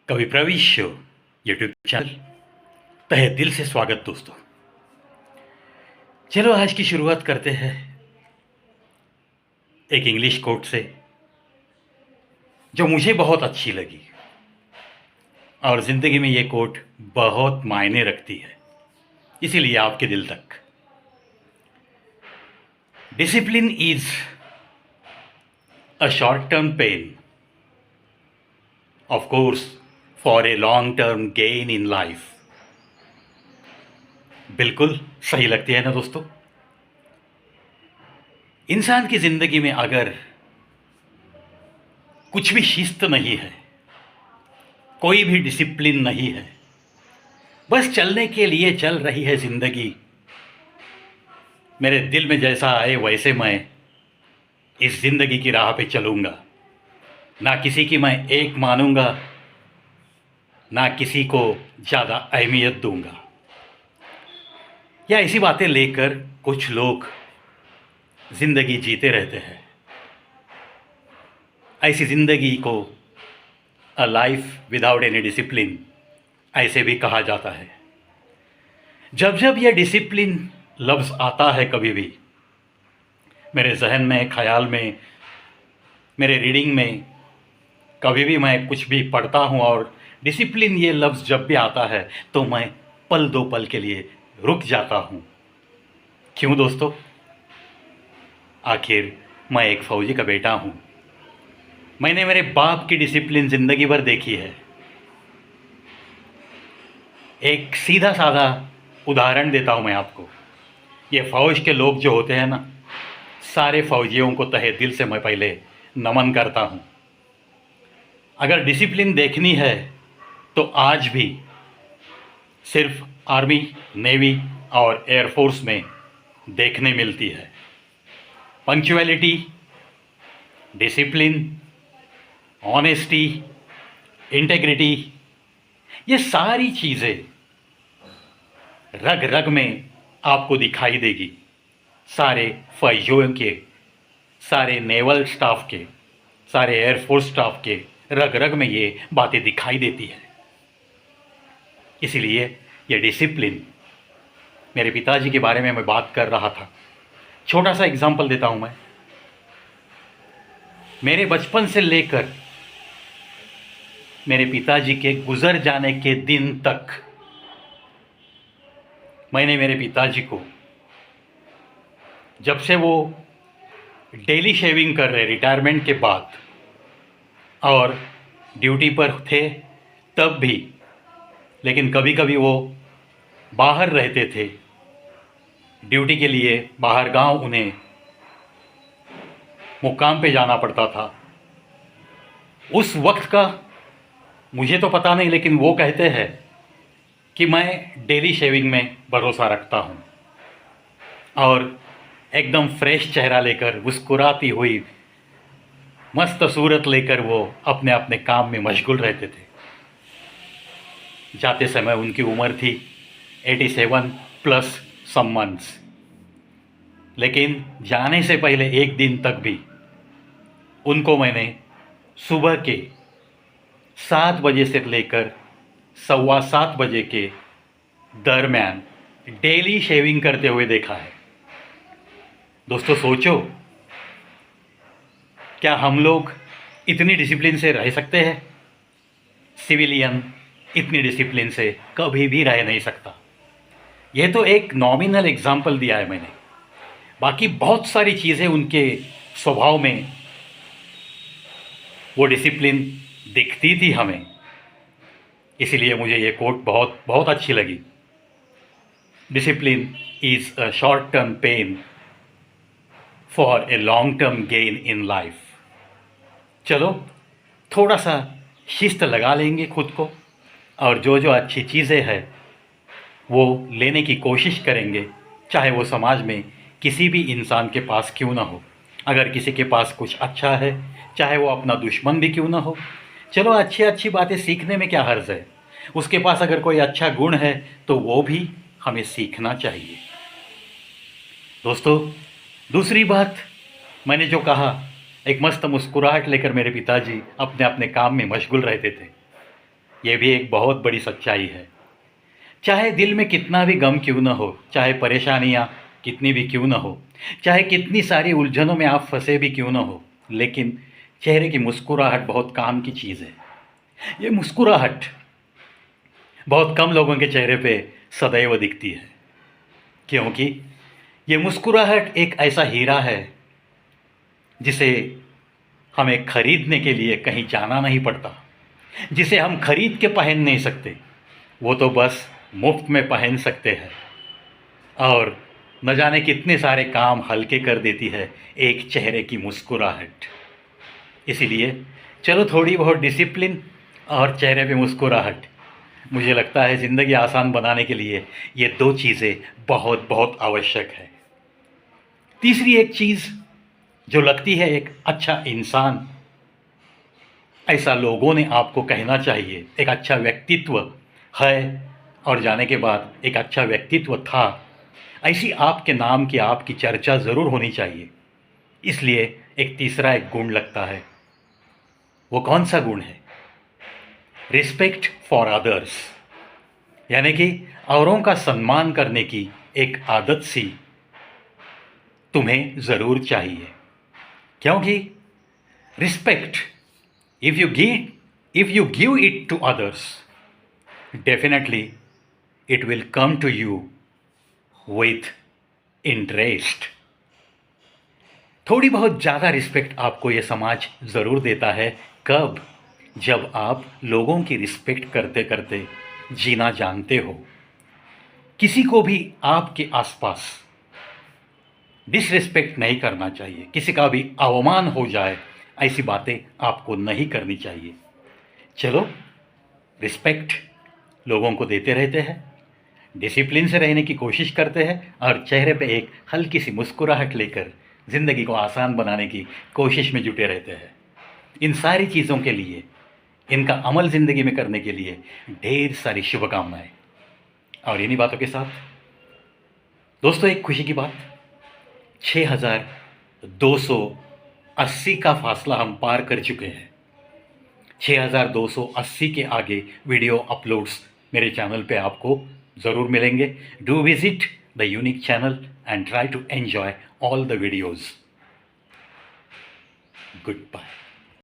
कवि प्रवीश show YouTube channel तहे दिल से स्वागत दोस्तों। चलो आज की शुरुआत करते हैं एक इंग्लिश कोट से जो मुझे बहुत अच्छी लगी और ज़िंदगी में ये कोट बहुत मायने रखती है, इसीलिए आपके दिल तक। Discipline is a short term pain, of course for a long term gain in life. बिल्कुल सही लगती है ना दोस्तों। इंसान की जिंदगी में अगर कुछ भी शिस्त नहीं है, कोई भी डिसिप्लिन नहीं है, बस चलने के लिए चल रही है जिंदगी, मेरे दिल में जैसा आए वैसे मैं इस जिंदगी की राह पे चलूंगा, ना किसी की मैं एक मानूंगा, ना किसी को ज़्यादा अहमियत दूंगा, या ऐसी बातें लेकर कुछ लोग जिंदगी जीते रहते हैं। ऐसी जिंदगी को a life without any discipline ऐसे भी कहा जाता है। जब जब यह डिसिप्लिन लफ्ज़ आता है कभी भी मेरे जहन में, ख्याल में, मेरे रीडिंग में, कभी भी मैं कुछ भी पढ़ता हूँ और डिसिप्लिन ये लफ्ज़ जब भी आता है तो मैं पल दो पल के लिए रुक जाता हूँ। क्यों दोस्तों? आखिर मैं एक फौजी का बेटा हूँ। मैंने मेरे बाप की डिसिप्लिन ज़िंदगी भर देखी है। एक सीधा साधा उदाहरण देता हूँ मैं आपको। ये फ़ौज के लोग जो होते हैं ना, सारे फौजियों को तहे दिल से मैं पहले नमन करता हूँ। अगर डिसिप्लिन देखनी है तो आज भी सिर्फ आर्मी, नेवी और एयरफोर्स में देखने मिलती है। पंक्चुअलिटी, डिसिप्लिन, ऑनेस्टी, इंटेग्रिटी, ये सारी चीज़ें रग रग में आपको दिखाई देगी। सारे फौजियों के, सारे नेवल स्टाफ के, सारे एयरफोर्स स्टाफ के रग रग में ये बातें दिखाई देती है। इसीलिए ये डिसिप्लिन, मेरे पिताजी के बारे में मैं बात कर रहा था। छोटा सा एग्जांपल देता हूँ मैं। मेरे बचपन से लेकर मेरे पिताजी के गुजर जाने के दिन तक मैंने मेरे पिताजी को, जब से वो डेली शेविंग कर रहे रिटायरमेंट के बाद और ड्यूटी पर थे तब भी, लेकिन कभी कभी वो बाहर रहते थे ड्यूटी के लिए, बाहर गांव उन्हें मुक्काम पे जाना पड़ता था। उस वक्त का मुझे तो पता नहीं, लेकिन वो कहते हैं कि मैं डेली शेविंग में भरोसा रखता हूँ और एकदम फ्रेश चेहरा लेकर, मुस्कुराती हुई मस्त सूरत लेकर वो अपने अपने काम में मशगूल रहते थे। जाते समय उनकी उम्र थी 87 प्लस सम मंथ्स, लेकिन जाने से पहले एक दिन तक भी उनको मैंने सुबह के 7 बजे से लेकर 7:15 बजे के दरमियान डेली शेविंग करते हुए देखा है। दोस्तों सोचो, क्या हम लोग इतनी डिसिप्लिन से रह सकते हैं? सिविलियन इतनी डिसिप्लिन से कभी भी रह नहीं सकता। यह तो एक नॉमिनल एग्जाम्पल दिया है मैंने, बाकी बहुत सारी चीज़ें उनके स्वभाव में वो डिसिप्लिन दिखती थी हमें। इसीलिए मुझे ये कोट बहुत बहुत अच्छी लगी। Discipline is a short term pain for a long term gain in life. चलो थोड़ा सा शिस्त लगा लेंगे खुद को और जो जो अच्छी चीज़ें हैं वो लेने की कोशिश करेंगे, चाहे वो समाज में किसी भी इंसान के पास क्यों ना हो। अगर किसी के पास कुछ अच्छा है, चाहे वो अपना दुश्मन भी क्यों ना हो, चलो अच्छी अच्छी बातें सीखने में क्या हर्ज है। उसके पास अगर कोई अच्छा गुण है तो वो भी हमें सीखना चाहिए। दोस्तों दूसरी बात, मैंने जो कहा, एक मस्त मुस्कुराहट लेकर मेरे पिताजी अपने अपने काम में मशगूल रहते थे। ये भी एक बहुत बड़ी सच्चाई है। चाहे दिल में कितना भी गम क्यों न हो, चाहे परेशानियाँ कितनी भी क्यों न हो, चाहे कितनी सारी उलझनों में आप फंसे भी क्यों न हो, लेकिन चेहरे की मुस्कुराहट बहुत काम की चीज़ है। ये मुस्कुराहट बहुत कम लोगों के चेहरे पे सदैव दिखती है, क्योंकि ये मुस्कुराहट एक ऐसा हीरा है जिसे हमें खरीदने के लिए कहीं जाना नहीं पड़ता, जिसे हम खरीद के पहन नहीं सकते, वो तो बस मुफ्त में पहन सकते हैं और न जाने कितने सारे काम हल्के कर देती है एक चेहरे की मुस्कुराहट। इसीलिए चलो थोड़ी बहुत डिसिप्लिन और चेहरे पे मुस्कुराहट, मुझे लगता है ज़िंदगी आसान बनाने के लिए ये दो चीज़ें बहुत बहुत आवश्यक है। तीसरी एक चीज़ जो लगती है एक अच्छा इंसान, ऐसा लोगों ने आपको कहना चाहिए, एक अच्छा व्यक्तित्व है और जाने के बाद एक अच्छा व्यक्तित्व था, ऐसी आपके नाम की आपकी चर्चा ज़रूर होनी चाहिए। इसलिए एक तीसरा एक गुण लगता है। वो कौन सा गुण है? रिस्पेक्ट फॉर अदर्स, यानी कि औरों का सम्मान करने की एक आदत सी तुम्हें ज़रूर चाहिए। क्योंकि respect, if you give it to others, definitely it will come to you with interest। थोड़ी बहुत ज़्यादा रिस्पेक्ट आपको ये समाज ज़रूर देता है। कब? जब आप लोगों की रिस्पेक्ट करते करते जीना जानते हो। किसी को भी आपके आसपास डिसरिस्पेक्ट नहीं करना चाहिए, किसी का भी अवमान हो जाए ऐसी बातें आपको नहीं करनी चाहिए। चलो, रिस्पेक्ट लोगों को देते रहते हैं, डिसिप्लिन से रहने की कोशिश करते हैं और चेहरे पे एक हल्की सी मुस्कुराहट लेकर ज़िंदगी को आसान बनाने की कोशिश में जुटे रहते हैं। इन सारी चीज़ों के लिए, इनका अमल ज़िंदगी में करने के लिए ढेर सारी शुभकामनाएं। और इन्हीं बातों के साथ दोस्तों एक खुशी की बात, 6280 का फासला हम पार कर चुके हैं। 6280 के आगे वीडियो अपलोड्स मेरे चैनल पे आपको ज़रूर मिलेंगे। Do visit the unique channel and try to enjoy all the videos. Good bye.